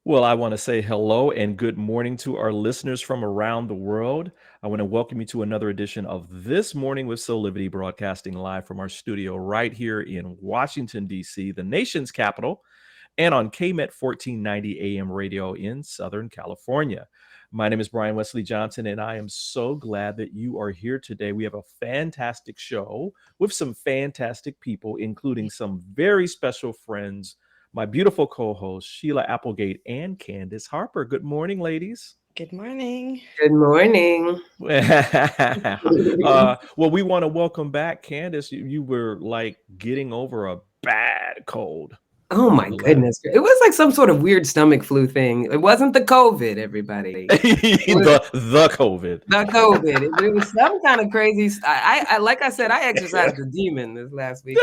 Well, I want to say hello and good morning to our listeners from around the world. I want to welcome you to another edition of This Morning with Soulivity, broadcasting live from our studio right here in Washington, D.C., the nation's capital, and on KMET 1490 AM radio in Southern California. My name is Brian Wesley Johnson, and I am so glad that you are here today. We have a fantastic show with some fantastic people, including some very special friends, my beautiful co-hosts, Sheila Applegate and Candice Harper. Good morning, ladies. Good morning. Good morning. Well, we want to welcome back Candice. You were like getting over a bad cold. Oh my goodness. It was like some sort of weird stomach flu thing. It wasn't the COVID, everybody. the COVID. The COVID. It was some kind of crazy. I like I said, I exercised the demon this last week.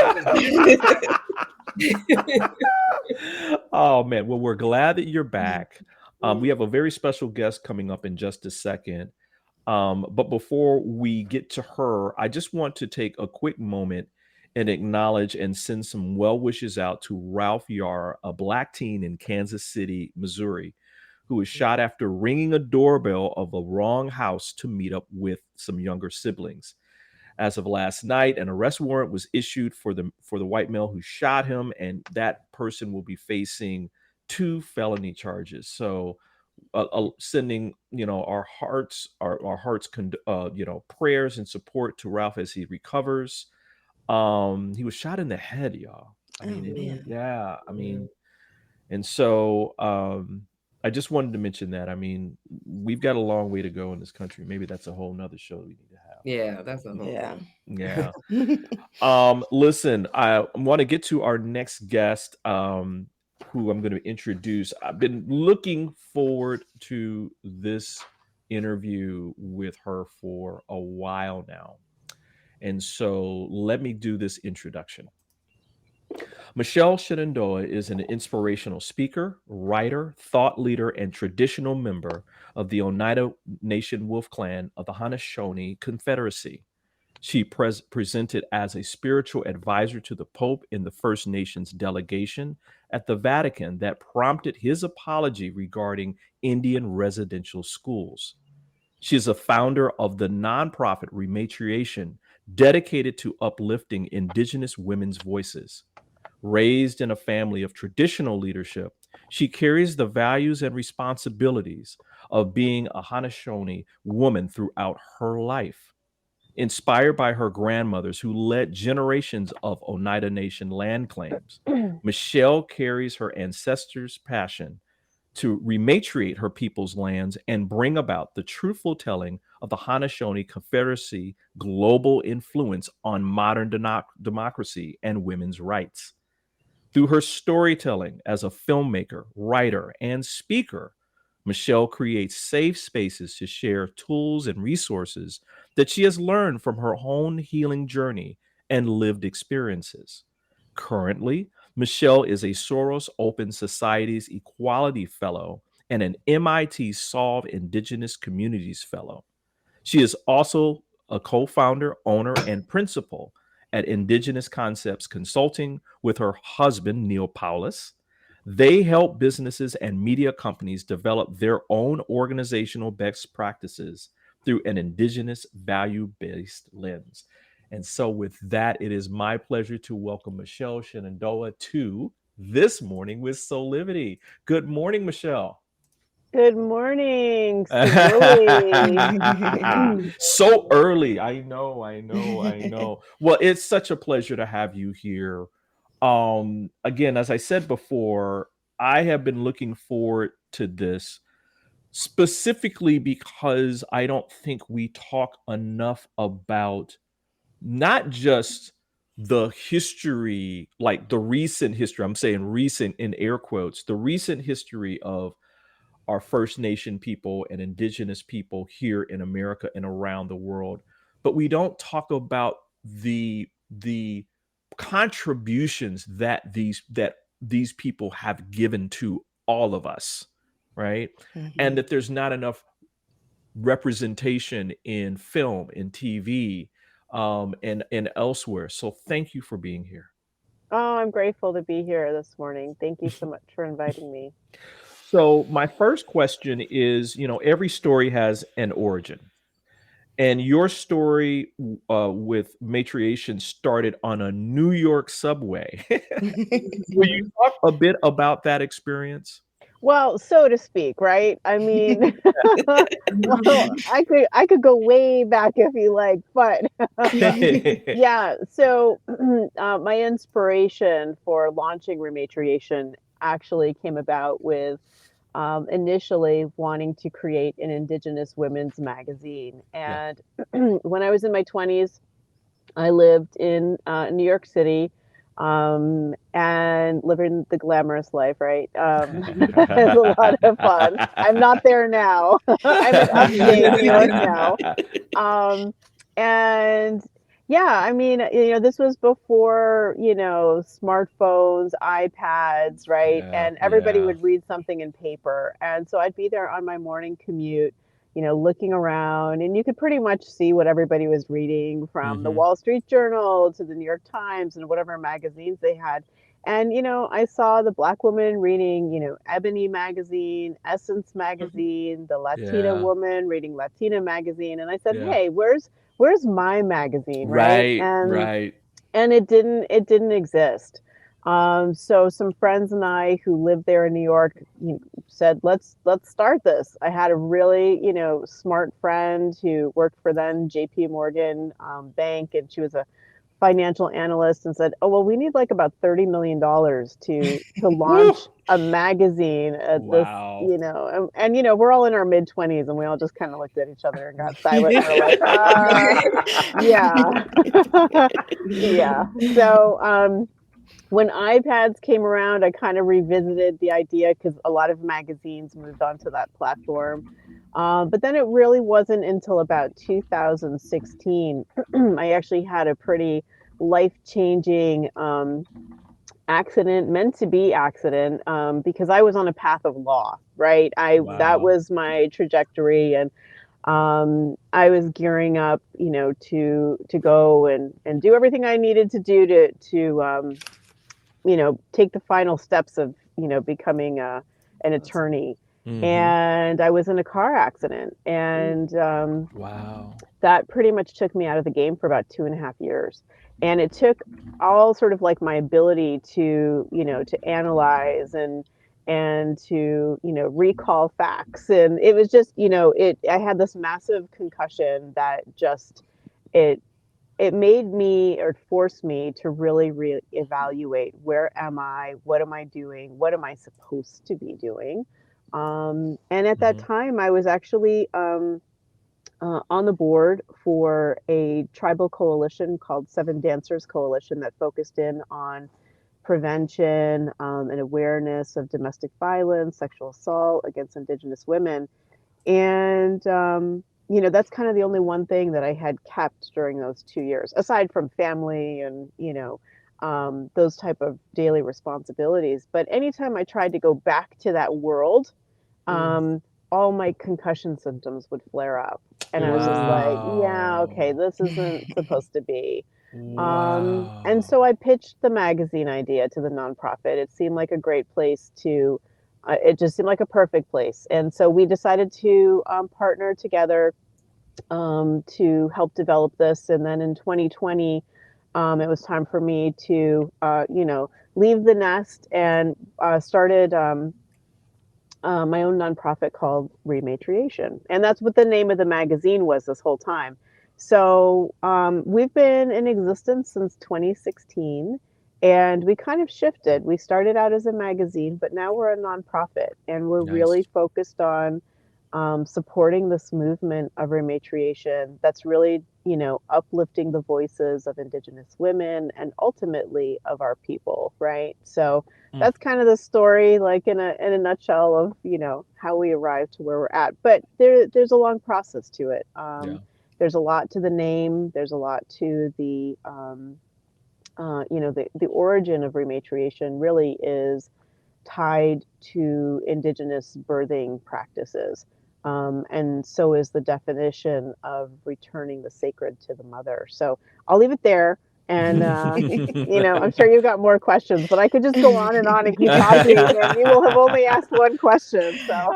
Oh man, well, we're glad that you're back. We have a very special guest coming up in just a second. But before we get to her, I just want to take a quick moment and acknowledge and send some well wishes out to Ralph Yar, a Black teen in Kansas City, Missouri, who was shot after ringing a doorbell of a wrong house to meet up with some younger siblings. As of last night, an arrest warrant was issued for the white male who shot him, and that person will be facing 2 felony charges. So, sending our hearts, prayers and support to Ralph as he recovers. He was shot in the head, y'all. And so I just wanted to mention that. I mean, we've got a long way to go in this country. Maybe that's a whole nother show we need to have. Yeah, that's a whole yeah. Listen, I want to get to our next guest, who I'm going to introduce. I've been looking forward to this interview with her for a while now. And so let me do this introduction. Michelle Shenandoah is an inspirational speaker, writer, thought leader, and traditional member of the Oneida Nation Wolf Clan of the Haudenosaunee Confederacy. She presented as a spiritual advisor to the Pope in the First Nations delegation at the Vatican that prompted his apology regarding Indian residential schools. She is a founder of the nonprofit Rematriation, dedicated to uplifting indigenous women's voices. Raised in a family of traditional leadership, she carries the values and responsibilities of being a Haudenosaunee woman throughout her life. Inspired by her grandmothers who led generations of Oneida Nation land claims, Michelle carries her ancestors' passion to rematriate her people's lands and bring about the truthful telling of the Haudenosaunee Confederacy global influence on modern democracy and women's rights. Through her storytelling as a filmmaker, writer, and speaker, Michelle creates safe spaces to share tools and resources that she has learned from her own healing journey and lived experiences. Currently, Michelle is a Soros Open Society's Equality Fellow and an MIT Solve Indigenous Communities Fellow. She is also a co-founder, owner, and principal at Indigenous Concepts Consulting with her husband, Neil Paulus. They help businesses and media companies develop their own organizational best practices through an Indigenous value-based lens. And so with that, it is my pleasure to welcome Michelle Shenandoah to This Morning with Soulivity. Good morning, Michelle. Good morning. So early. I know. Well, it's such a pleasure to have you here. Again, as I said before, I have been looking forward to this specifically because I don't think we talk enough about not just the history, like the recent history, I'm saying recent in air quotes, the recent history of our First Nation people and indigenous people here in America and around the world. But we don't talk about the contributions that these people have given to all of us, right? And that there's not enough representation in film, in TV, and elsewhere. So thank you for being here. Oh, I'm grateful to be here this morning. Thank you so much for inviting me. So my first question is, every story has an origin. And your story with Matriation started on a New York subway. Will you talk a bit about that experience? Well, so to speak, right? I mean, well, I could go way back if you like, but yeah. So my inspiration for launching Rematriation actually came about with initially wanting to create an Indigenous women's magazine. Yeah. And when I was in my 20s, I lived in New York City and living the glamorous life, right? It's a lot of fun. I'm not there now. I'm in upstate New York now. And yeah, I mean, this was before, smartphones, iPads, right? Yeah, And everybody yeah. would read something in paper. And so I'd be there on my morning commute, looking around, and you could pretty much see what everybody was reading, from the Mhm. Wall Street Journal to the New York Times and whatever magazines they had. And, I saw the Black woman reading, Ebony magazine, Essence magazine, the Latina Yeah, woman reading Latina magazine. And I said, yeah. hey, where's my magazine, right? Right, And right. it didn't exist. So some friends and I who lived there in New York said, let's start this. I had a really, smart friend who worked for then JP Morgan Bank, and she was a financial analyst, and said, oh, well, we need like about $30 million to Woo! launch a magazine at this, Wow. and we're all in our mid 20s, and we all just kind of looked at each other and got silent. And we're like, yeah. Yeah. So when iPads came around, I kind of revisited the idea because a lot of magazines moved onto that platform. But then it really wasn't until about 2016 I actually had a pretty life-changing accident, meant to be accident, because I was on a path of law, right? That Wow. was my trajectory, and I was gearing up, to go and do everything I needed to do to take the final steps of, becoming an attorney. Mhm. And I was in a car accident, and Wow. that pretty much took me out of the game for about 2.5 years. And it took all sort of like my ability to, to analyze and to, recall facts. And it was just, I had this massive concussion that just, it it made me, or forced me to really evaluate, where am I, what am I doing, what am I supposed to be doing. And at that Mhm. time I was actually on the board for a tribal coalition called Seven Dancers Coalition that focused in on prevention and awareness of domestic violence, sexual assault against Indigenous women. And that's kind of the only one thing that I had kept during those 2 years, aside from family and those type of daily responsibilities. But anytime I tried to go back to that world, um, all my concussion symptoms would flare up, and I was just like, yeah, okay, Wow. this isn't supposed to be. And so Wow. I pitched the magazine idea to the nonprofit. It seemed like a great place to, it just seemed like a perfect place. And so we decided to partner together to help develop this. And then in 2020, it was time for me to, leave the nest and started my own nonprofit called Rematriation. And that's what the name of the magazine was this whole time. So we've been in existence since 2016, and we kind of shifted. We started out as a magazine, but now we're a nonprofit, and we're Nice. really focused on supporting this movement of rematriation that's really, uplifting the voices of Indigenous women and ultimately of our people, right? So that's kind of the story, like in a nutshell of, how we arrived to where we're at. But there's a long process to it. Yeah. There's a lot to the name. There's a lot to the, the origin of rematriation really is tied to Indigenous birthing practices. And so is the definition of returning the sacred to the mother. So I'll leave it there. And, I'm sure you've got more questions, but I could just go on and keep talking, and you will have only asked one question. So,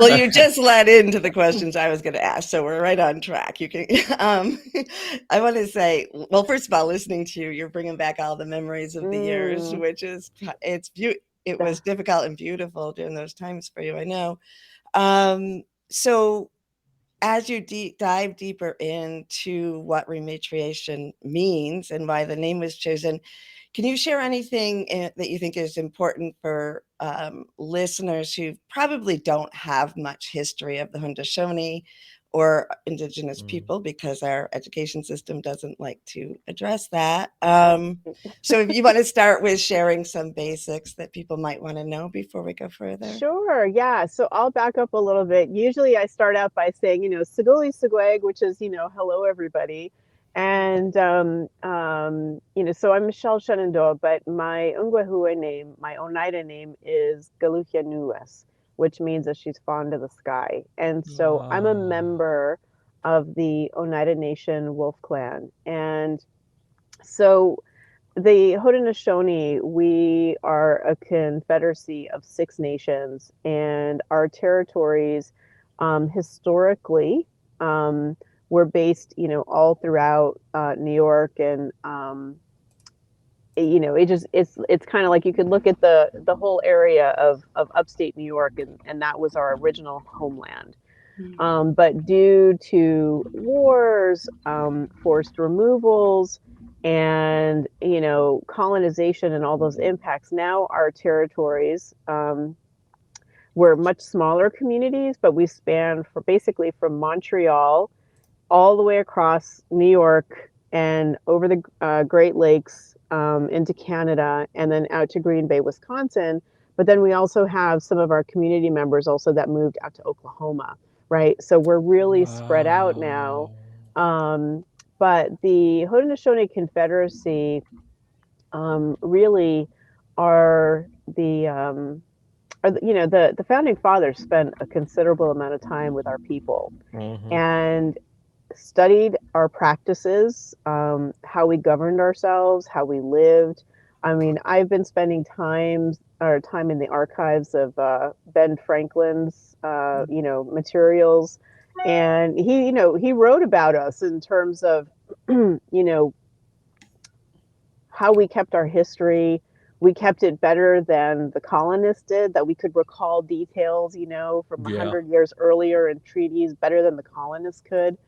well, you just led into the questions I was going to ask, so we're right on track. You can. I want to say, well, first of all, listening to you, you're bringing back all the memories of the years, which is it was difficult and beautiful during those times for you, I know. So as you dive deeper into what rematriation means and why the name was chosen, can you share anything that you think is important for listeners who probably don't have much history of the Haudenosaunee or Indigenous people, because our education system doesn't like to address that? So if you want to start with sharing some basics that people might want to know before we go further. Sure, yeah. So I'll back up a little bit. Usually I start out by saying, Siguli Sigweg, which is, hello, everybody. And, so I'm Michelle Shenandoah, but my Ungwahua name, my Oneida name is Galuhia Nues, which means that she's fond of the sky. And so I'm a member of the Oneida Nation Wolf Clan. And so the Haudenosaunee, we are a confederacy of 6 nations, and our territories historically were based, all throughout New York, and it's kind of like you could look at the whole area of upstate New York, and that was our original homeland. But due to wars, forced removals, and colonization and all those impacts, now our territories, we're much smaller communities, but we span basically from Montreal all the way across New York and over the Great Lakes into Canada, and then out to Green Bay, Wisconsin. But then we also have some of our community members also that moved out to Oklahoma, right? So we're really spread out now. But the Haudenosaunee Confederacy really are the founding fathers spent a considerable amount of time with our people and studied our practices, how we governed ourselves, how we lived. I mean, I've been spending time in the archives of Ben Franklin's, materials, and he wrote about us in terms of, how we kept our history. We kept it better than the colonists did, that we could recall details, from 100 years earlier in treaties better than the colonists could.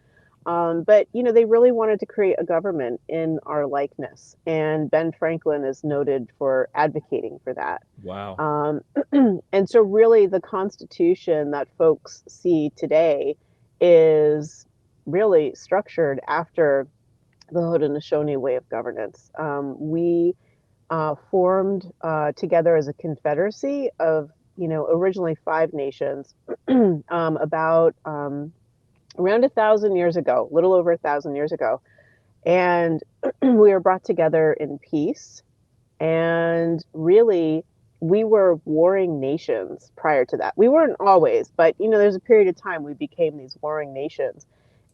But they really wanted to create a government in our likeness, and Ben Franklin is noted for advocating for that. Wow. And so really the Constitution that folks see today is really structured after the Haudenosaunee way of governance. We formed together as a confederacy of, originally 5 nations, about around 1,000 years ago, a little over 1,000 years ago. And we were brought together in peace. And really, we were warring nations prior to that. We weren't always, but, there's a period of time we became these warring nations.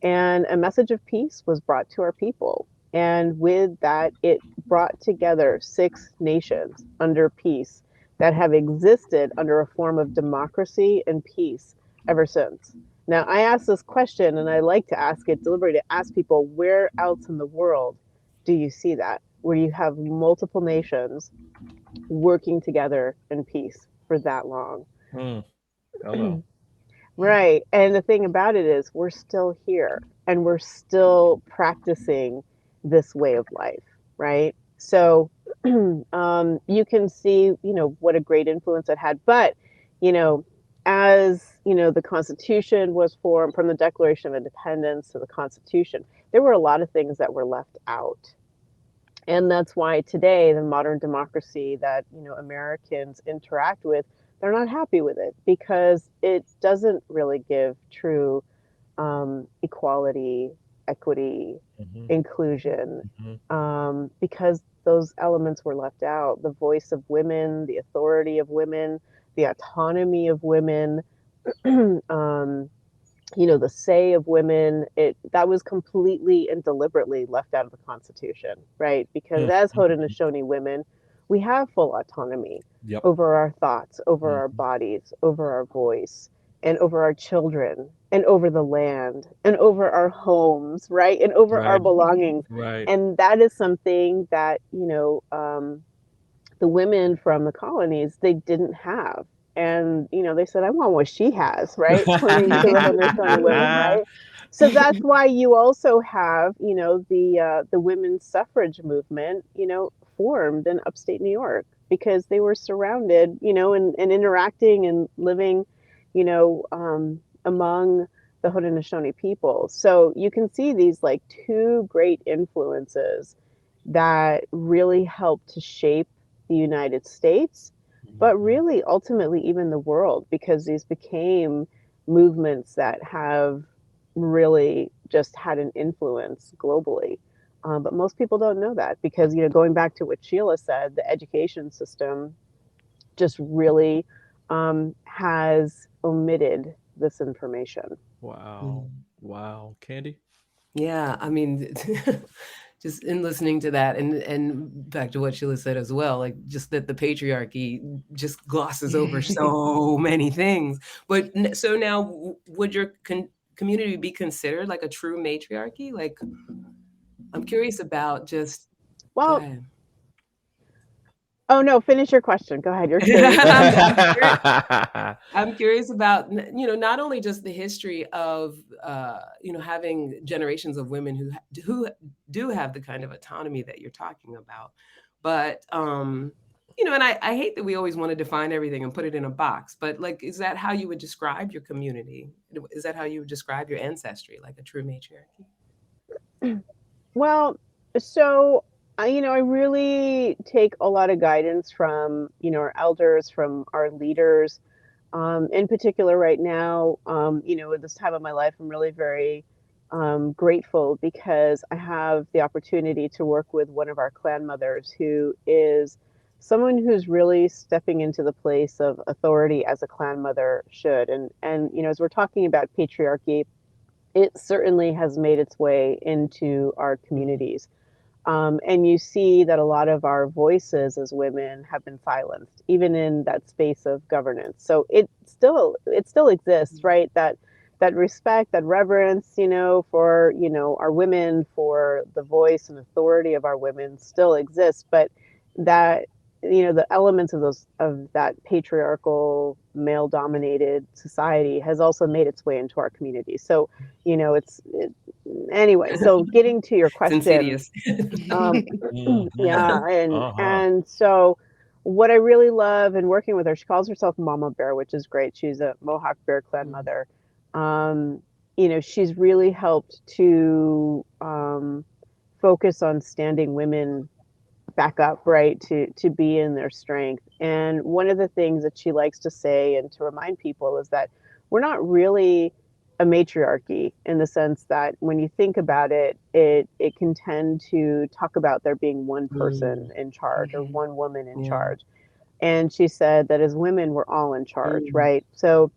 And a message of peace was brought to our people. And with that, it brought together 6 nations under peace that have existed under a form of democracy and peace ever since. Now, I ask this question, and I like to ask it deliberately, to ask people, where else in the world do you see that, where you have multiple nations working together in peace for that long? Hello. Right. And the thing about it is we're still here, and we're still practicing this way of life, right? So you can see, what a great influence it had. But, as the Constitution was formed, from the Declaration of Independence to the Constitution, there were a lot of things that were left out. And that's why today, the modern democracy that Americans interact with, they're not happy with it, because it doesn't really give true equality, equity, inclusion, because those elements were left out. The voice of women, the authority of women, the autonomy of women, the say of women, that was completely and deliberately left out of the Constitution, right? Because as Haudenosaunee women, we have full autonomy over our thoughts, over our bodies, over our voice, and over our children, and over the land, and over our homes, right? And over our belongings. Right. And that is something that, the women from the colonies, they didn't have. And, they said, I want what she has, right? Pointing to the Haudenosaunee women, right? So that's why you also have, the women's suffrage movement, formed in upstate New York, because they were surrounded, and interacting and living, among the Haudenosaunee people. So you can see these like two great influences that really helped to shape the United States, but really ultimately even the world, because these became movements that have really just had an influence globally. But most people don't know that, because, going back to what Sheila said, the education system just really has omitted this information. Wow. Wow. Candy? Yeah, I mean, just in listening to that, and back to what Sheila said as well, like just that the patriarchy just glosses over so many things. But so now, would your community be considered like a true matriarchy? Like, I'm curious about just. Well, oh no, finish your question. Go ahead. You're curious. I'm curious about, not only just the history of, having generations of women who do have the kind of autonomy that you're talking about, but, and I hate that we always want to define everything and put it in a box, but like, is that how you would describe your community? Is that how you would describe your ancestry, like a true matriarchy? Well, so I really take a lot of guidance from, our elders, from our leaders. In particular right now, at this time of my life, I'm really very grateful, because I have the opportunity to work with one of our clan mothers, who is someone who's really stepping into the place of authority as a clan mother should. And as we're talking about patriarchy, it certainly has made its way into our communities. And you see that a lot of our voices as women have been silenced, even in that space of governance. So it still exists, right? That respect, that reverence, for, our women, for the voice and authority of our women still exists, but that, the elements of that patriarchal, male-dominated society has also made its way into our community. So, anyway, so getting to your question, and so what I really love in working with her, she calls herself Mama Bear, which is great. She's a Mohawk Bear clan mother. She's really helped to focus on standing women back up, right, to be in their strength. And one of the things that she likes to say and to remind people is that we're not really a matriarchy, in the sense that when you think about it, it can tend to talk about there being one person in charge, or one woman in charge. And she said that as women, we're all in charge, right? So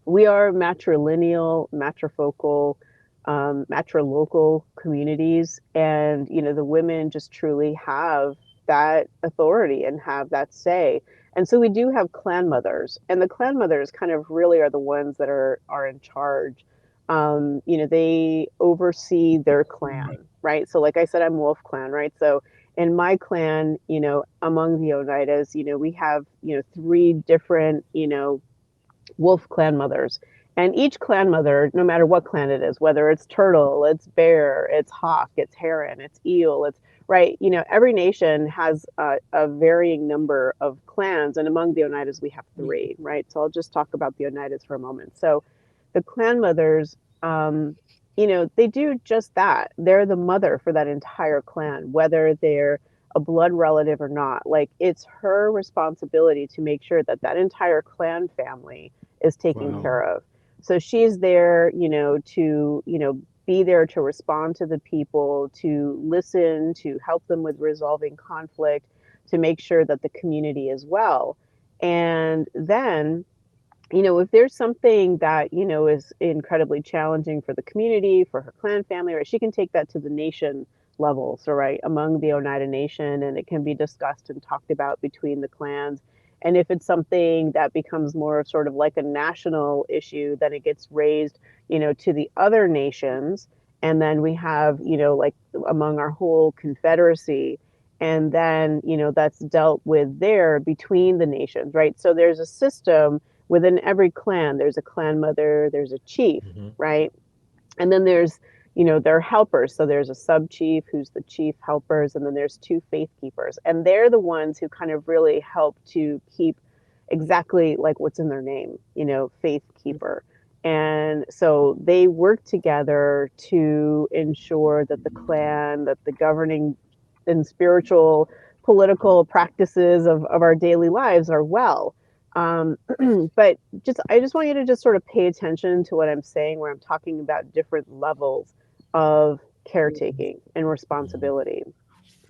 we are matrilineal, matrifocal, matrilocal communities, and the women just truly have that authority and have that say. And so we do have clan mothers, and the clan mothers kind of really are the ones that are in charge. They oversee their clan, right? So like I said, I'm Wolf Clan, right? So in my clan, among the Oneidas, we have 3 different Wolf clan mothers. And each clan mother, no matter what clan it is, whether it's turtle, it's bear, it's hawk, it's heron, it's eel, it's right? Every nation has a varying number of clans, and among the Oneidas we have 3, right? So I'll just talk about the Oneidas for a moment. So the clan mothers, they do just that. They're the mother for that entire clan, whether they're a blood relative or not. Like, it's her responsibility to make sure that that entire clan family is taken care of. So she's there, to, be there to respond to the people, to listen, to help them with resolving conflict, to make sure that the community is well. And then, if there's something that, is incredibly challenging for the community, for her clan family, right, she can take that to the nation level. So, right, among the Oneida Nation, and it can be discussed and talked about between the clans. And if it's something that becomes more of sort of like a national issue, then it gets raised, to the other nations. And then we have, like among our whole confederacy. And then, that's dealt with there between the nations, right? So there's a system within every clan. There's a clan mother, there's a chief, right? And then there's, their helpers. So there's a sub chief who's the chief helpers, and then there's 2 faith keepers. And they're the ones who kind of really help to keep exactly like what's in their name, faith keeper. And so they work together to ensure that the clan, that the governing and spiritual, political practices of our daily lives are well. But I just want you to just sort of pay attention to what I'm saying, where I'm talking about different levels of caretaking and responsibility,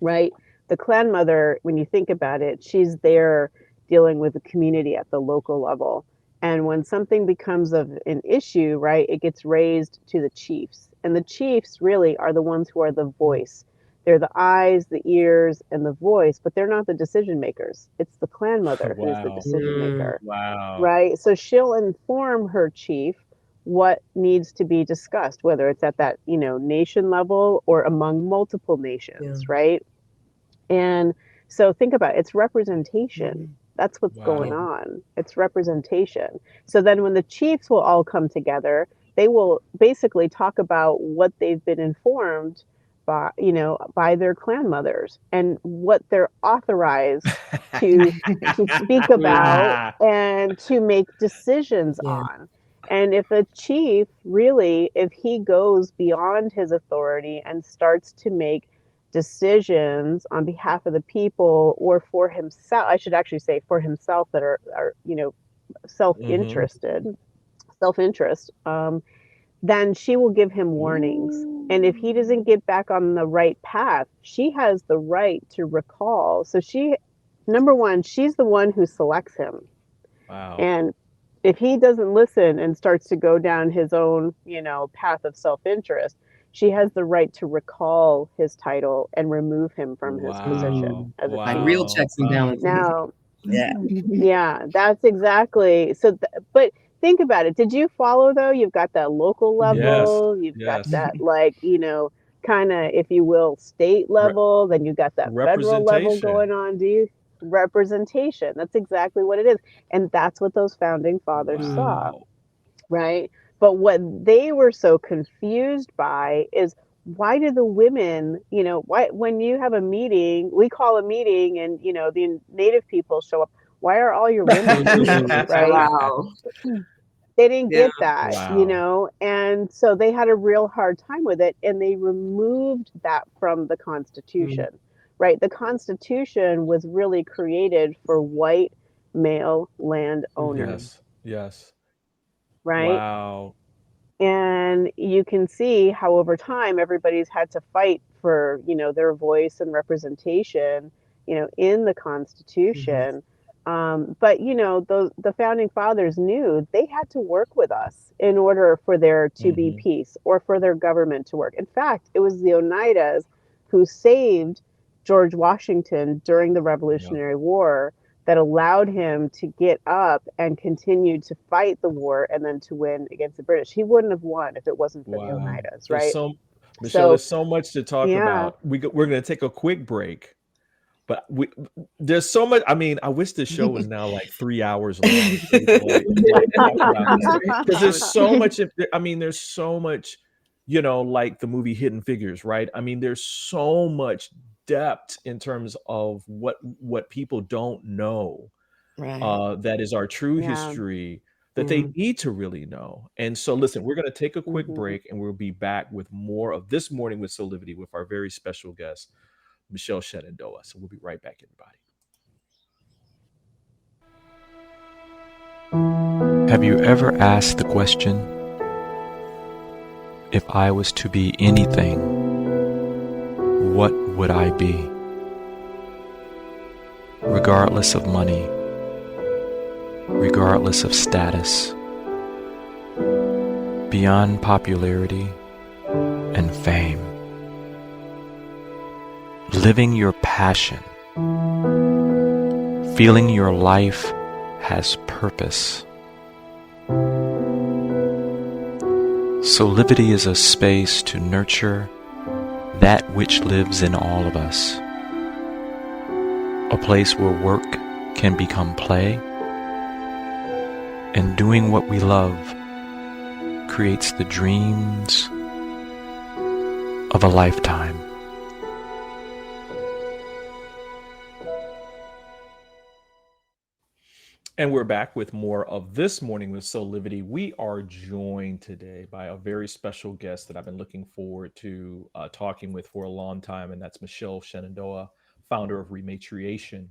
right? The clan mother, when you think about it, she's there dealing with the community at the local level. And when something becomes of an issue, right, it gets raised to the chiefs. And the chiefs really are the ones who are the voice. They're the eyes, the ears, and the voice, but they're not the decision makers. It's the clan mother who's the decision maker. Wow. Right? So she'll inform her chief what needs to be discussed, whether it's at that, nation level or among multiple nations, right? And so think about it, it's representation. That's what's going on. It's representation. So then when the chiefs will all come together, they will basically talk about what they've been informed by, by their clan mothers and what they're authorized to speak about and to make decisions on. And if a chief really, if he goes beyond his authority and starts to make decisions on behalf of the people or for himself, I should actually say for himself, that are self-interest, then she will give him warnings. And if he doesn't get back on the right path, she has the right to recall. So number one, she's the one who selects him. Wow. And if he doesn't listen and starts to go down his own, path of self-interest, she has the right to recall his title and remove him from his position as a Like real checks and balances. Now, yeah, that's exactly. So, but think about it. Did you follow though? You've got that local level. You've got that, like, kind of, if you will, state level. Then you've got that federal level going on. Representation. That's exactly what it is. And that's what those founding fathers saw, right? But what they were so confused by is, why do the women, why, when you have a meeting, we call a meeting and, the Native people show up, why are all your women right? Wow. They didn't get that, and so they had a real hard time with it, and they removed that from the Constitution, right? The Constitution was really created for white male landowners. Yes. Right? Wow. And you can see how over time everybody's had to fight for, their voice and representation, in the Constitution. But the founding fathers knew they had to work with us in order for there to be peace or for their government to work. In fact, it was the Oneidas who saved George Washington during the Revolutionary War, that allowed him to get up and continue to fight the war and then to win against the British. He wouldn't have won if it wasn't for the Oneidas, right? Michelle, there's so much to talk about. We're going to take a quick break, but there's so much. I mean, I wish this show was now like 3 hours long. Because there's so much. There's so much, like the movie Hidden Figures, right? I mean, there's so much depth in terms of what people don't know, Right. that is our true Yeah. history, that they need to really know. And so, listen, we're going to take a quick Mhm. break, and we'll be back with more of This Morning with Soulivity with our very special guest, Michelle Shenandoah. So we'll be right back, everybody. Have you ever asked the question, if I was to be anything, what would I be? Regardless of money, regardless of status, beyond popularity and fame. Living your passion, feeling your life has purpose. Soulivity is a space to nurture that which lives in all of us. A place where work can become play, and doing what we love creates the dreams of a lifetime. And we're back with more of This Morning with Soulivity. We are joined today by a very special guest that I've been looking forward to talking with for a long time, and that's Michelle Shenandoah, founder of Rematriation.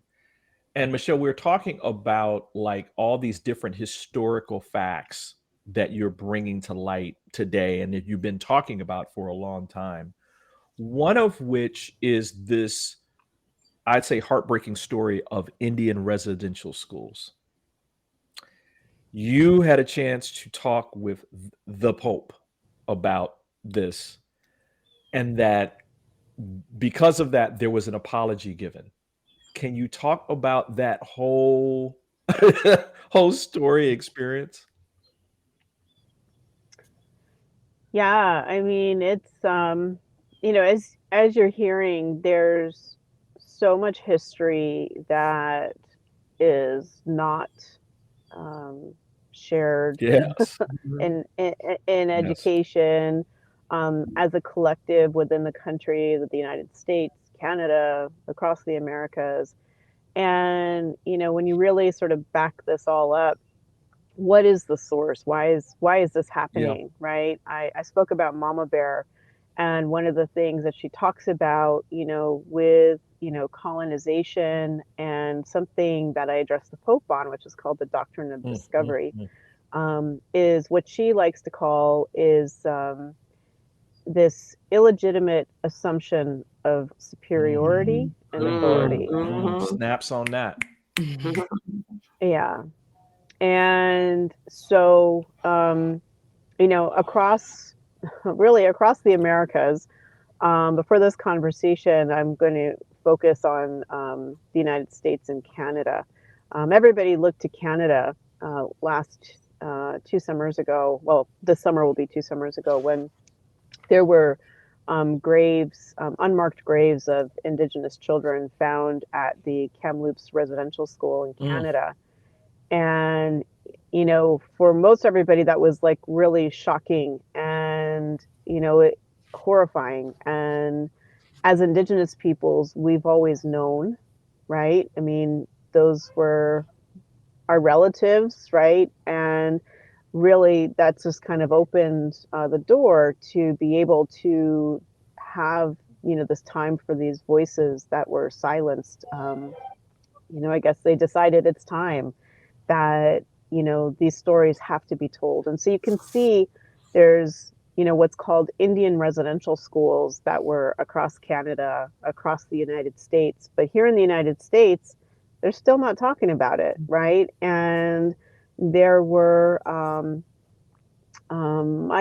And Michelle, we're talking about like all these different historical facts that you're bringing to light today and that you've been talking about for a long time. One of which is this, I'd say, heartbreaking story of Indian residential schools. You had a chance to talk with the Pope about this, and that because of that, there was an apology given. Can you talk about that whole whole story experience? Yeah, I mean, it's as you're hearing, there's so much history that is not um, shared Yes. in Yes. education, as a collective within the country, the United States, Canada, across the Americas. And when you really sort of back this all up, what is the source? Why is this Yeah. happening? Right? I spoke about Mama Bear, and one of the things that she talks about, with colonization, and something that I addressed the Pope on, which is called the doctrine of Mm, mm, discovery, mm. is what she likes to call is this illegitimate assumption of superiority and authority. Snaps on that. Yeah. And so, across really across the Americas, but for this conversation, I'm going to focus on the United States and Canada. Everybody looked to Canada last 2 summers ago. Well, this summer will be 2 summers ago, when there were graves, unmarked graves of Indigenous children found at the Kamloops Residential School in Mm. Canada. And, for most everybody, that was like really shocking and, horrifying. And as Indigenous peoples, we've always known, right? I mean, those were our relatives, right? And really, that's just kind of opened the door to be able to have, this time for these voices that were silenced. I guess they decided it's time that these stories have to be told. And so you can see there's what's called Indian residential schools that were across Canada, across the United States, but here in the United States they're still not talking about it, right? And there were I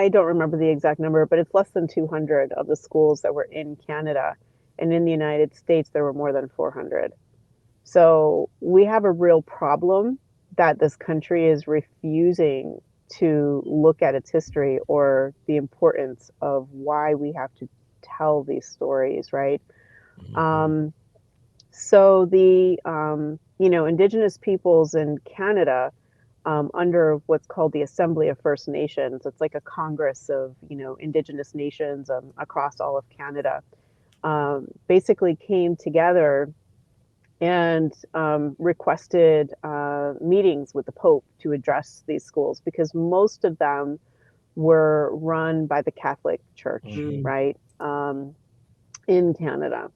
don't remember the exact number, but it's less than 200 of the schools that were in Canada, and in the United States there were more than 400. So we have a real problem that this country is refusing to look at its history or the importance of why we have to tell these stories, right? Um, so the Indigenous peoples in Canada, under what's called the Assembly of First Nations, it's like a congress of Indigenous nations across all of Canada. basically came together and requested meetings with the Pope to address these schools, because most of them were run by the Catholic Church, Mhm. right, in Canada.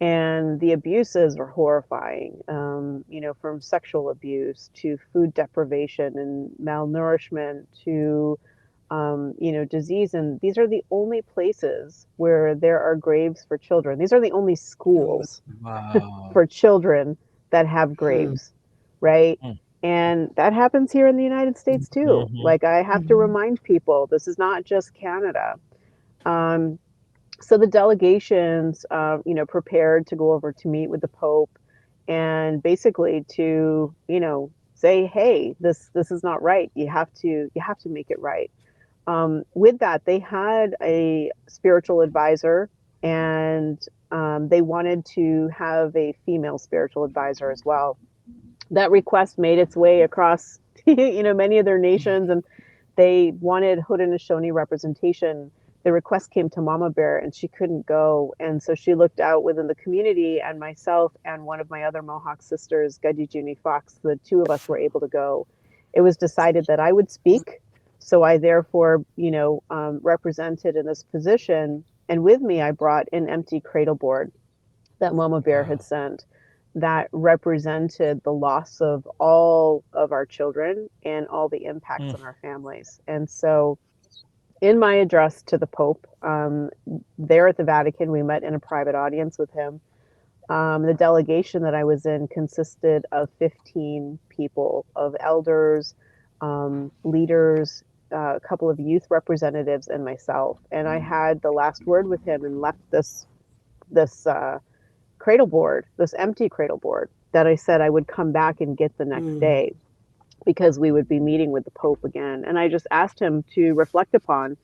And the abuses were horrifying, from sexual abuse to food deprivation and malnourishment to, disease. And these are the only places where there are graves for children. These are the only schools Wow. for children that have graves, right? Mm. And that happens here in the United States too. Mhm. Like, I have to Mhm. remind people, this is not just Canada. So the delegations, prepared to go over to meet with the Pope and basically to, say, hey, this is not right. You have to make it right. With that, they had a spiritual advisor, and they wanted to have a female spiritual advisor as well. That request made its way across, many of their nations, and they wanted Haudenosaunee representation. The request came to Mama Bear, and she couldn't go, and so she looked out within the community, and myself and one of my other Mohawk sisters, Gudgy Junie Fox, the two of us were able to go. It was decided that I would speak, so I therefore, represented in this position. And with me, I brought an empty cradle board that Mama Bear had Wow. sent that represented the loss of all of our children and all the impacts on our families. And so, in my address to the Pope, there at the Vatican, we met in a private audience with him. The delegation that I was in consisted of 15 people, of elders, leaders, a couple of youth representatives, and myself. And I had the last word with him and left this cradle board, this empty cradle board, that I said I would come back and get the next day, because we would be meeting with the Pope again. And I just asked him to reflect upon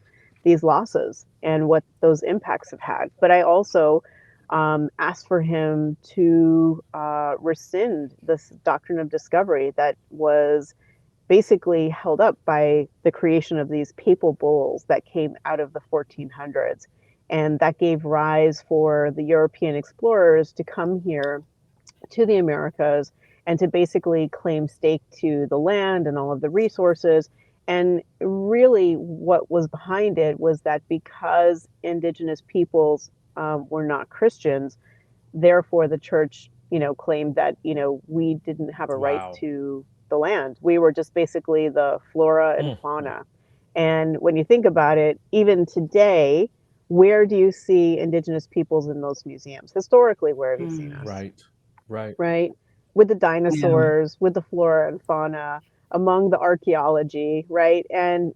these losses and what those impacts have had. But I also asked for him to rescind this doctrine of discovery that was basically held up by the creation of these papal bulls that came out of the 1400s. And that gave rise for the European explorers to come here to the Americas and to basically claim stake to the land and all of the resources. And really, what was behind it was that because indigenous peoples were not Christians, therefore the church, claimed that, we didn't have a right Wow. to the land. We were just basically the flora and Mm. fauna. And when you think about it, even today, where do you see indigenous peoples in most museums? Historically, where have you seen us? Right. Right. Right? With the dinosaurs, with the flora and fauna, among the archaeology, right? And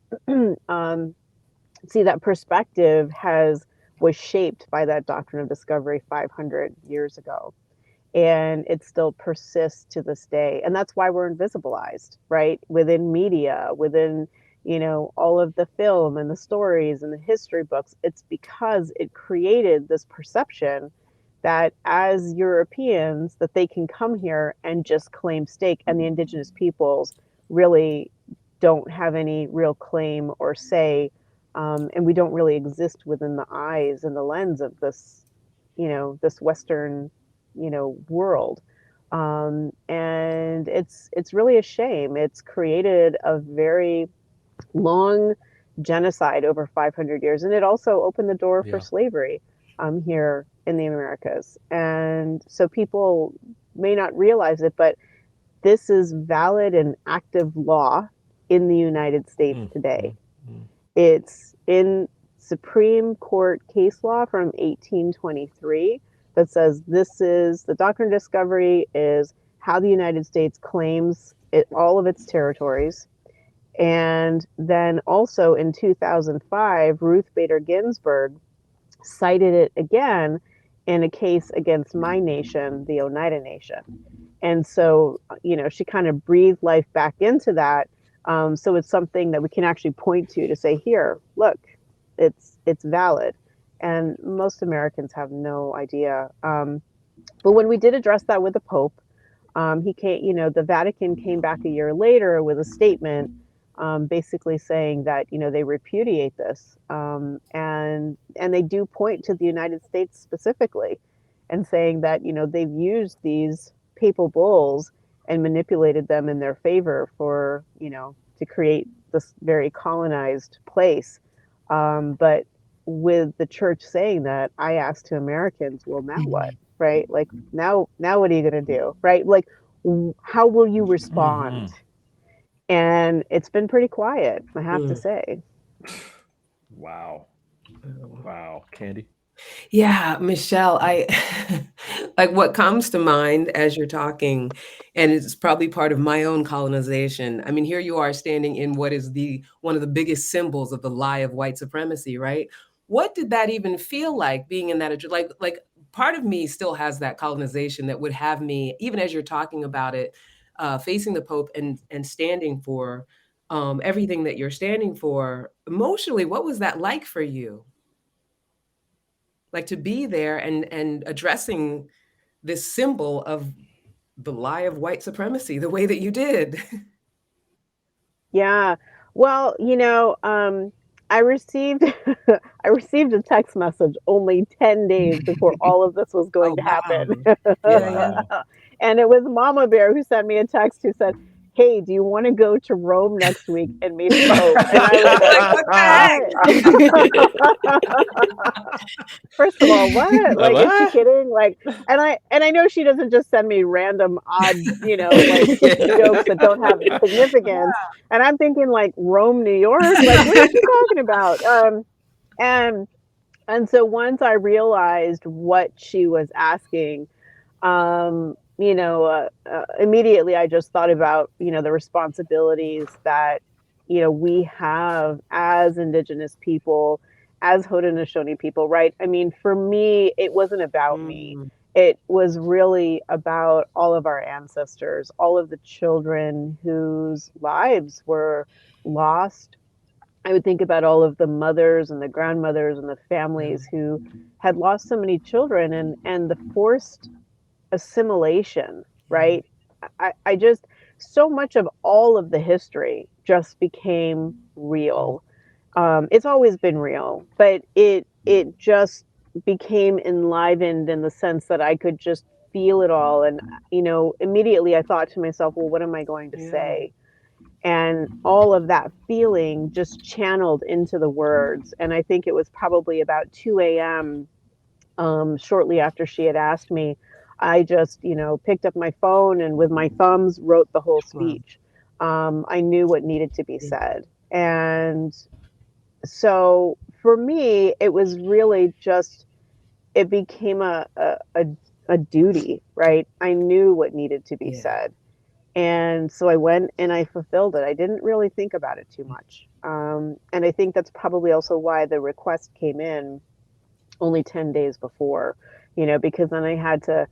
see, that perspective was shaped by that doctrine of discovery 500 years ago. And it still persists to this day. And that's why we're invisibilized, right? Within media, within, all of the film and the stories and the history books. It's because it created this perception that as Europeans, that they can come here and just claim stake, and the indigenous peoples really don't have any real claim or say, and we don't really exist within the eyes and the lens of this, this Western, world. And it's really a shame. It's created a very long genocide over 500 years, and it also opened the door for Yeah. slavery here in the Americas. And so people may not realize it, but this is valid and active law in the United States Mm. today. Mm. It's in Supreme Court case law from 1823 that says this is the doctrine of discovery is how the United States claims all of its territories. And then also in 2005, Ruth Bader Ginsburg cited it again in a case against my nation, the Oneida Nation. And so, she kind of breathed life back into that. So it's something that we can actually point to say, here, look, it's valid. And most Americans have no idea. But when we did address that with the Pope, he came, the Vatican came back a year later with a statement basically saying that, they repudiate this. And they do point to the United States specifically and saying that, they've used these papal bulls and manipulated them in their favor for, to create this very colonized place. But with the church saying that, I asked to Americans, well, now what, right? Like, now what are you going to do, right? Like, how will you respond? And it's been pretty quiet, I have to say. Wow. Candy? Yeah, Michelle, I like what comes to mind as you're talking, and it's probably part of my own colonization. I mean, here you are standing in what is one of the biggest symbols of the lie of white supremacy, right? What did that even feel like being in that? Like part of me still has that colonization that would have me, even as you're talking about it, facing the Pope and standing for everything that you're standing for. Emotionally, what was that like for you? Like to be there and addressing this symbol of the lie of white supremacy the way that you did. Yeah. Well, I received I received a text message only 10 days before all of this was going to happen. Yeah. And it was Mama Bear who sent me a text who said, "Hey, do you want to go to Rome next week and meet the Pope?" And I was like, first of all, what? Like, is she kidding? Like, and I know she doesn't just send me random odd, like jokes that don't have significance. And I'm thinking like Rome, New York. Like, what is she talking about? And so once I realized what she was asking, immediately I just thought about, the responsibilities that, we have as Indigenous people, as Haudenosaunee people, right? I mean, for me, it wasn't about me. It was really about all of our ancestors, all of the children whose lives were lost. I would think about all of the mothers and the grandmothers and the families who had lost so many children, and the forced assimilation, right? I just, so much of all of the history just became real. It's always been real, but it just became enlivened in the sense that I could just feel it all. And, immediately I thought to myself, well, what am I going to say? And all of that feeling just channeled into the words. And I think it was probably about 2 a.m. Shortly after she had asked me, I just, picked up my phone and with my thumbs wrote the whole speech. I knew what needed to be said. And so for me, it was really just, it became a duty, right? I knew what needed to be said. And so I went and I fulfilled it. I didn't really think about it too much. And I think that's probably also why the request came in only 10 days before, because then I had to,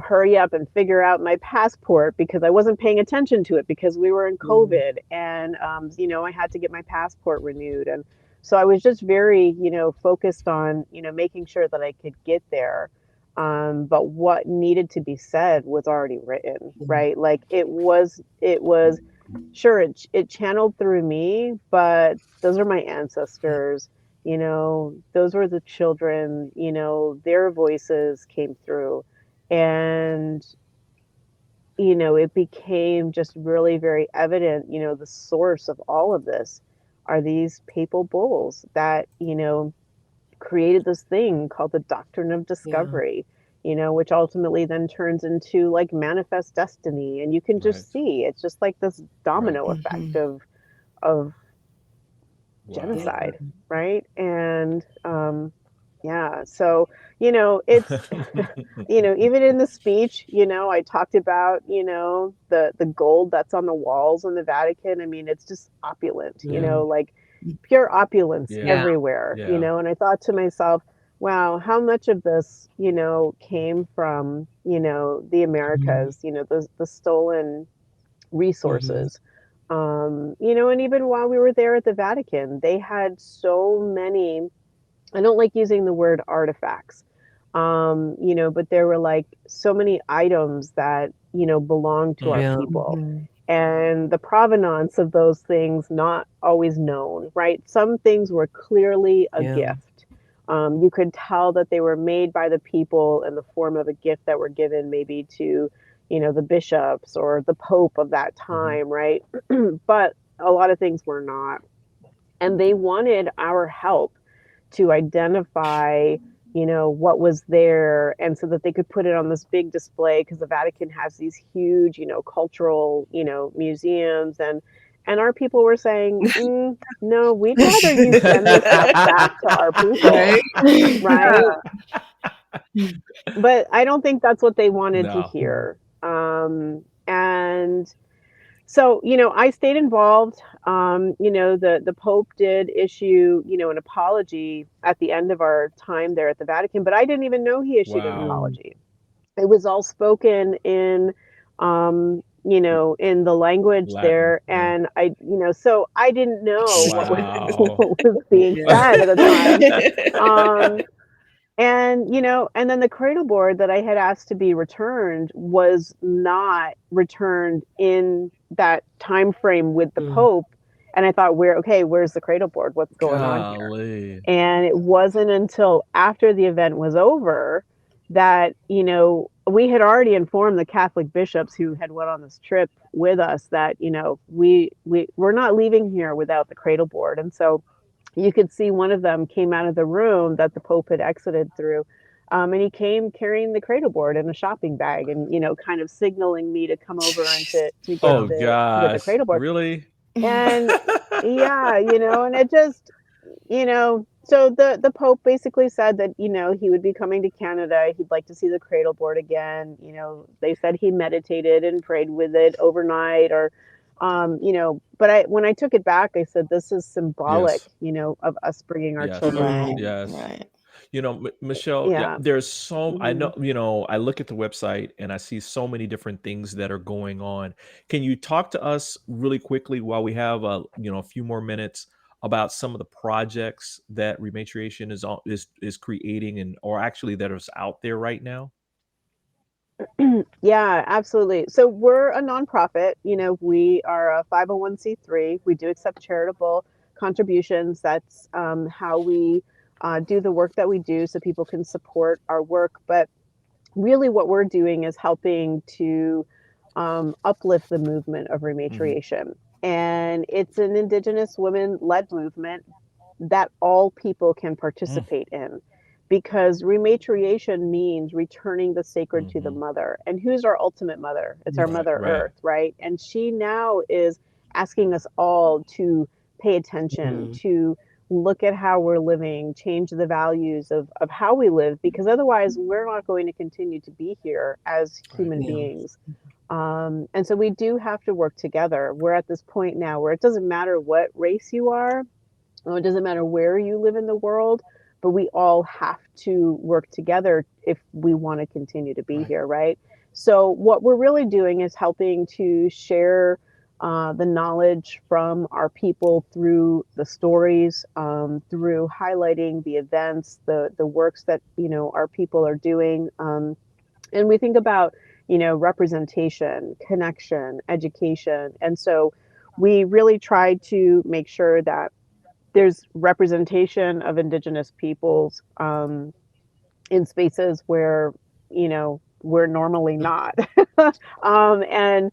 hurry up and figure out my passport because I wasn't paying attention to it because we were in COVID. And, I had to get my passport renewed. And so I was just very, focused on, making sure that I could get there. But what needed to be said was already written, right? Like it was sure, it channeled through me, but those are my ancestors, those were the children, their voices came through. And, it became just really very evident, the source of all of this are these papal bulls that, created this thing called the doctrine of discovery, which ultimately then turns into like manifest destiny. And you can just see it's just like this domino effect of genocide, right? And so it's even in the speech, I talked about the gold that's on the walls in the Vatican. I mean, it's just opulent, like pure opulence everywhere, and I thought to myself, wow, how much of this, came from, the Americas, the stolen resources. And even while we were there at the Vatican, they had so many, I don't like using the word artifacts, but there were like so many items that, belonged to our people. and the provenance of those things not always known, right? Some things were clearly a gift. You could tell that they were made by the people in the form of a gift that were given maybe to, the bishops or the Pope of that time, right? But a lot of things were not. And they wanted our help to identify, what was there, and so that they could put it on this big display, because the Vatican has these huge, cultural, museums, and our people were saying, no, we'd rather you send this stuff back to our people, right? But I don't think that's what they wanted to hear. And so, I stayed involved. The Pope did issue, an apology at the end of our time there at the Vatican, but I didn't even know he issued an apology. It was all spoken in, in the language Latin, there. And so I didn't know what was being said at the time. And then the cradle board that I had asked to be returned was not returned in that time frame with the Pope. And I thought, where's the cradle board? What's going on here? And it wasn't until after the event was over that, we had already informed the Catholic bishops who had went on this trip with us that, we're not leaving here without the cradle board. And so you could see one of them came out of the room that the Pope had exited through. And he came carrying the cradle board in a shopping bag and, kind of signaling me to come over and to get the cradle board. Really? And yeah, and it just, so the Pope basically said that, he would be coming to Canada. He'd like to see the cradle board again. They said he meditated and prayed with it overnight, or but when I took it back, I said, this is symbolic, of us bringing our children home. Yes. Right. Michelle, there's so, I know, I look at the website and I see so many different things that are going on. Can you talk to us really quickly while we have, a few more minutes about some of the projects that Rematriation is creating or actually that is out there right now? Yeah, absolutely. So we're a nonprofit. We are a 501c3. We do accept charitable contributions. That's how we do the work that we do, so people can support our work. But really what we're doing is helping to uplift the movement of Rematriation. And it's an Indigenous women-led movement that all people can participate in. Because Rematriation means returning the sacred to the mother. And who's our ultimate mother? It's our Mother Earth, right? And she now is asking us all to pay attention, to look at how we're living, change the values of how we live, because otherwise we're not going to continue to be here as human beings. And so we do have to work together. We're at this point now where it doesn't matter what race you are, or it doesn't matter where you live in the world, but we all have to work together if we want to continue to be here, right? So what we're really doing is helping to share the knowledge from our people through the stories, through highlighting the events, the works that, our people are doing. And we think about, representation, connection, education. And so we really try to make sure that there's representation of Indigenous peoples in spaces where, we're normally not. And,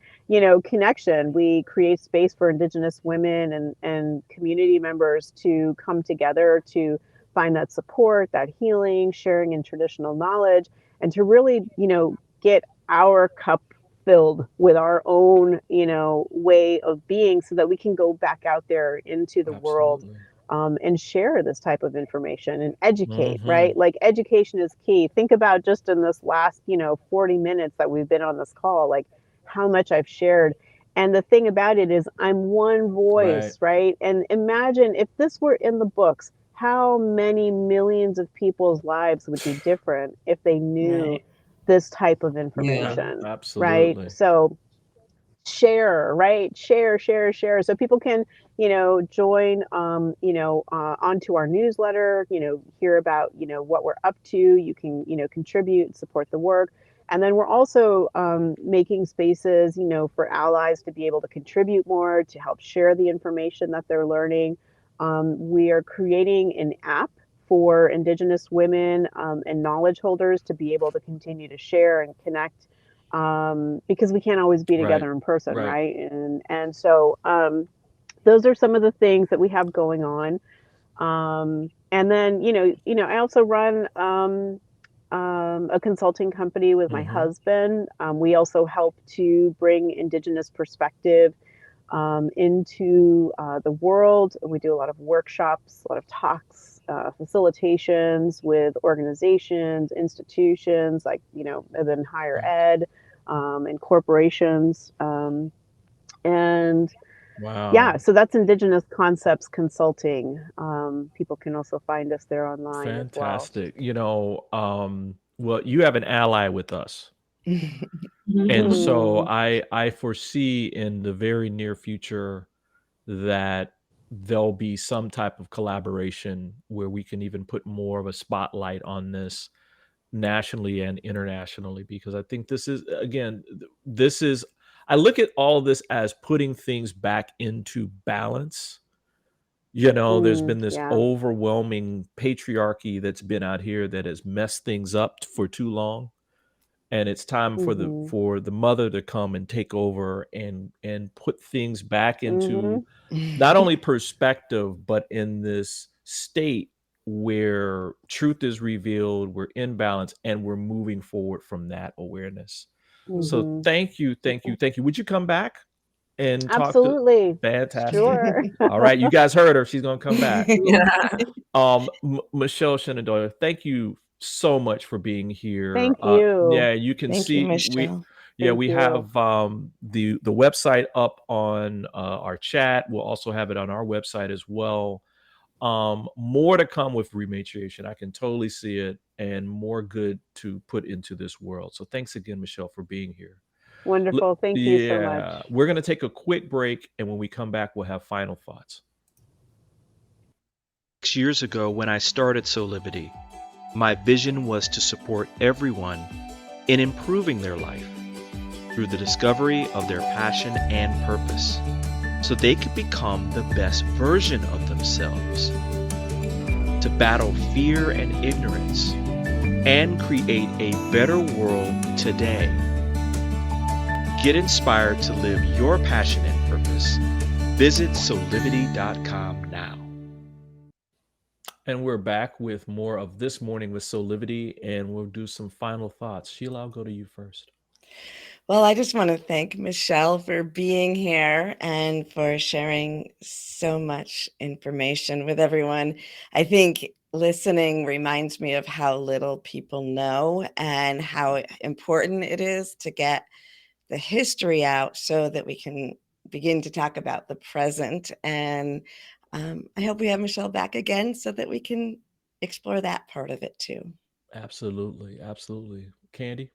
connection. We create space for Indigenous women and community members to come together to find that support, that healing, sharing in traditional knowledge, and to really, get our cup filled with our own, way of being, so that we can go back out there into the world and share this type of information and educate, right? Like, education is key. Think about just in this last, 40 minutes that we've been on this call, like how much I've shared. And the thing about it is I'm one voice, right? And imagine if this were in the books, how many millions of people's lives would be different if they knew this type of information, right? So share, right? Share. So people can, join, onto our newsletter, hear about, what we're up to. You can, contribute, support the work. And then we're also making spaces, for allies to be able to contribute more, to help share the information that they're learning. We are creating an app for Indigenous women and knowledge holders to be able to continue to share and connect, because we can't always be together in person, right? And so those are some of the things that we have going on. And then, I also run a consulting company with my husband. We also help to bring Indigenous perspective into the world. We do a lot of workshops, a lot of talks, facilitations with organizations, institutions like, and then higher ed, and corporations. And Wow. yeah, so that's Indigenous Concepts Consulting. People can also find us there online as well. Fantastic. Well, you have an ally with us. And so I foresee in the very near future that there'll be some type of collaboration where we can even put more of a spotlight on this nationally and internationally, because I think this is, again, I look at all this as putting things back into balance. There's been this Yeah. overwhelming patriarchy that's been out here that has messed things up for too long. And it's time for the mother to come and take over and put things back into not only perspective, but in this state where truth is revealed, we're in balance, and we're moving forward from that awareness. So thank you. Would you come back and talk to? Absolutely. Fantastic. Sure. All right, you guys heard her. She's gonna come back. Yeah. Michelle Shenandoah, thank you so much for being here. Thank you. Yeah, you can Thank see you, Michelle. we you. have the website up on our chat. We'll also have it on our website as well. More to come with Rematriation. I can totally see it, and more good to put into this world. So thanks again, Michelle, for being here. Wonderful. Thank you so much. We're going to take a quick break, and when we come back, we'll have final thoughts. 6 years ago, when I started Soulivity, my vision was to support everyone in improving their life through the discovery of their passion and purpose, so they could become the best version of themselves, to battle fear and ignorance, and create a better world today. Get inspired to live your passion and purpose. Visit Soulivity.com now. And we're back with more of This Morning with Soulivity, and we'll do some final thoughts. Sheila, I'll go to you first. Well, I just want to thank Michelle for being here and for sharing so much information with everyone. I think listening reminds me of how little people know and how important it is to get the history out so that we can begin to talk about the present. And I hope we have Michelle back again so that we can explore that part of it too. Absolutely. Candy?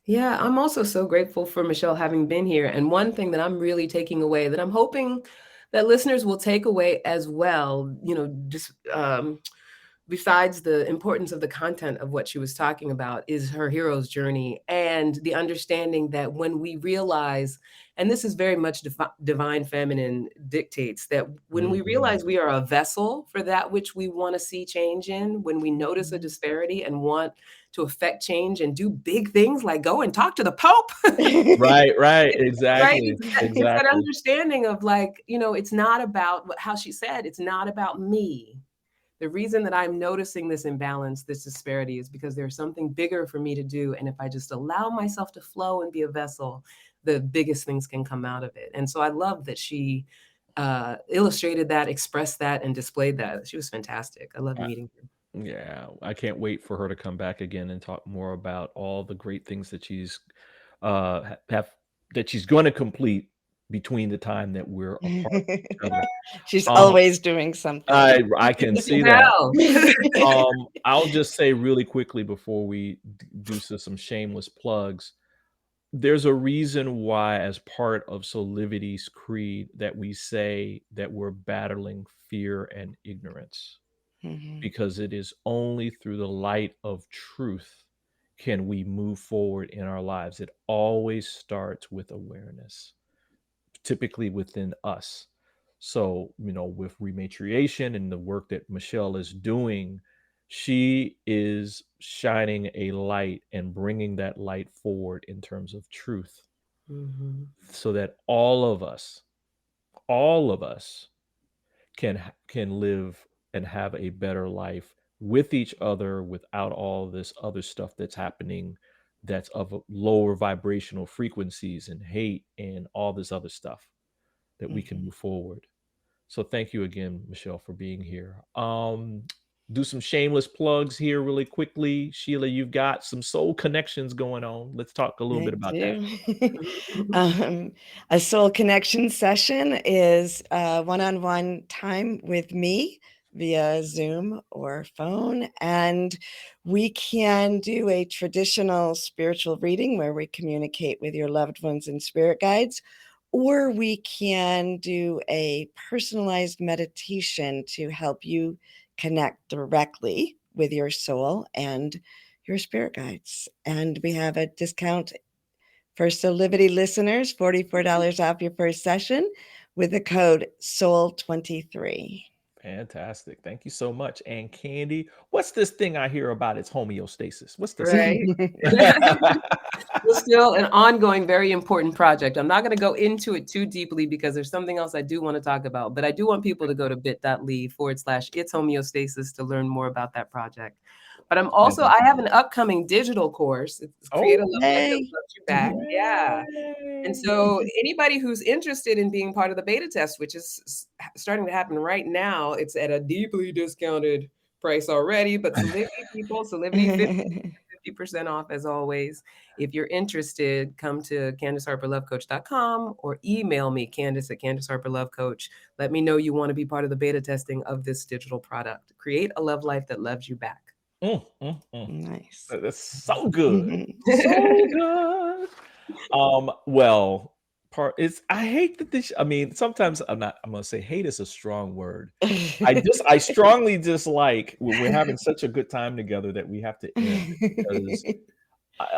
Yeah, I'm also so grateful for Michelle having been here. And one thing that I'm really taking away that I'm hoping that listeners will take away as well, just besides the importance of the content of what she was talking about, is her hero's journey and the understanding that when we realize, and this is very much divine feminine dictates, that when we realize we are a vessel for that which we want to see change in, when we notice a disparity and want to affect change and do big things like go and talk to the Pope. Right. Exactly. Right? It's that understanding of it's not about how she said, it's not about me. The reason that I'm noticing this imbalance, this disparity, is because there's something bigger for me to do. And if I just allow myself to flow and be a vessel, the biggest things can come out of it. And so I love that she illustrated that, expressed that, and displayed that. She was fantastic. I love meeting her. Yeah, I can't wait for her to come back again and talk more about all the great things that she's that she's going to complete between the time that we're apart from each other. She's always doing something. I can see that. I'll just say really quickly before we do some shameless plugs. There's a reason why, as part of Soulivity's creed, that we say that we're battling fear and ignorance. Because it is only through the light of truth can we move forward in our lives? It always starts with awareness, typically within us. So, with Rematriation and the work that Michelle is doing, she is shining a light and bringing that light forward in terms of truth, Mhm. so that all of us can live and have a better life with each other, without all this other stuff that's happening, that's of lower vibrational frequencies and hate and all this other stuff, that we can move forward. So thank you again, Michelle, for being here. Do some shameless plugs here really quickly. Sheila, you've got some soul connections going on. Let's talk a little bit about that. A soul connection session is one-on-one time with me via Zoom or phone, and we can do a traditional spiritual reading where we communicate with your loved ones and spirit guides, or we can do a personalized meditation to help you connect directly with your soul and your spirit guides. And we have a discount for Soulivity listeners, $44 off your first session with the code SOUL23. Fantastic. Thank you so much. And Candy, what's this thing I hear about? It's homeostasis. What's this? Right. It's still an ongoing, very important project. I'm not going to go into it too deeply because there's something else I do want to talk about, but I do want people to go to bit.ly/it's homeostasis to learn more about that project. But I'm also, I have an upcoming digital course. It's Create a Love Life That Loves You Back. Yeah. And so anybody who's interested in being part of the beta test, which is starting to happen right now, it's at a deeply discounted price already, but Soulivity people, Soulivity 50% off as always. If you're interested, come to CandiceHarperLoveCoach.com or email me, Candice@CandiceHarperLoveCoach. Let me know you want to be part of the beta testing of this digital product. Create a love life that loves you back. Nice. That's so good. So good. Well, I hate that this, sometimes I'm gonna say hate is a strong word. I strongly dislike when we're having such a good time together that we have to end, because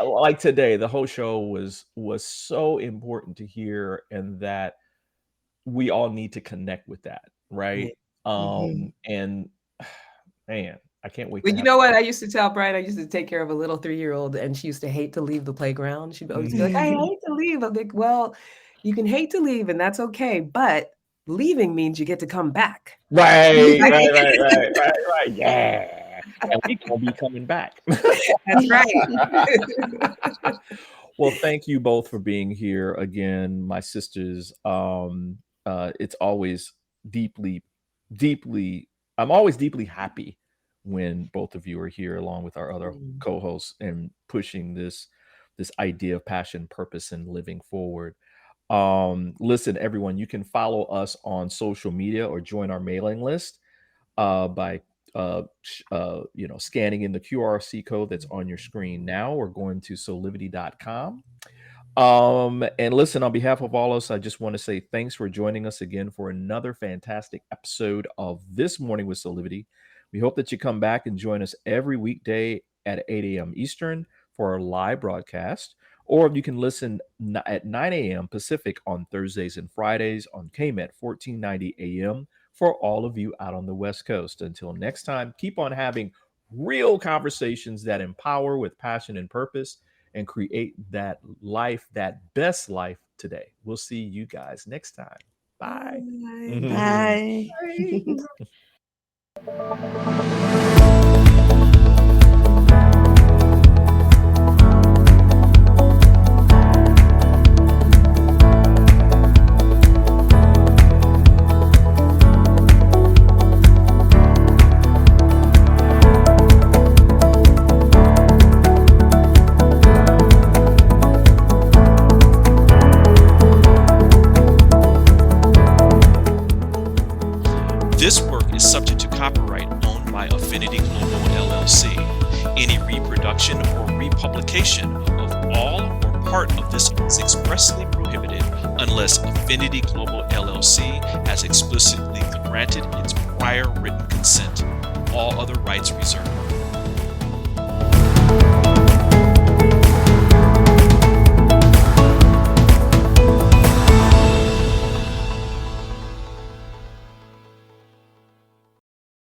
like today, the whole show was so important to hear, and that we all need to connect with that, right? And man, I can't wait. But you know what I used to tell Brian? I used to take care of a little 3-year-old, and she used to hate to leave the playground. She'd always be like, I hate to leave. I'm like, well, you can hate to leave, and that's okay. But leaving means you get to come back. Right. Yeah. And we gonna be coming back. That's right. Well, thank you both for being here again, my sisters. It's always I'm always deeply happy when both of you are here, along with our other co-hosts, and pushing this idea of passion, purpose, and living forward. Listen, everyone, you can follow us on social media or join our mailing list by scanning in the QRC code that's on your screen now, or going to soulivity.com. And listen, on behalf of all of us, I just want to say thanks for joining us again for another fantastic episode of This Morning with Soulivity. We hope that you come back and join us every weekday at 8 a.m. Eastern for our live broadcast, or you can listen at 9 a.m. Pacific on Thursdays and Fridays on KMET 1490 AM for all of you out on the West Coast. Until next time, keep on having real conversations that empower with passion and purpose, and create that life, that best life today. We'll see you guys next time. Bye. Bye. This work is subject to copyright owned by Affinity Global LLC. Any reproduction or republication of all or part of this is expressly prohibited unless Affinity Global LLC has explicitly granted its prior written consent. All other rights reserved.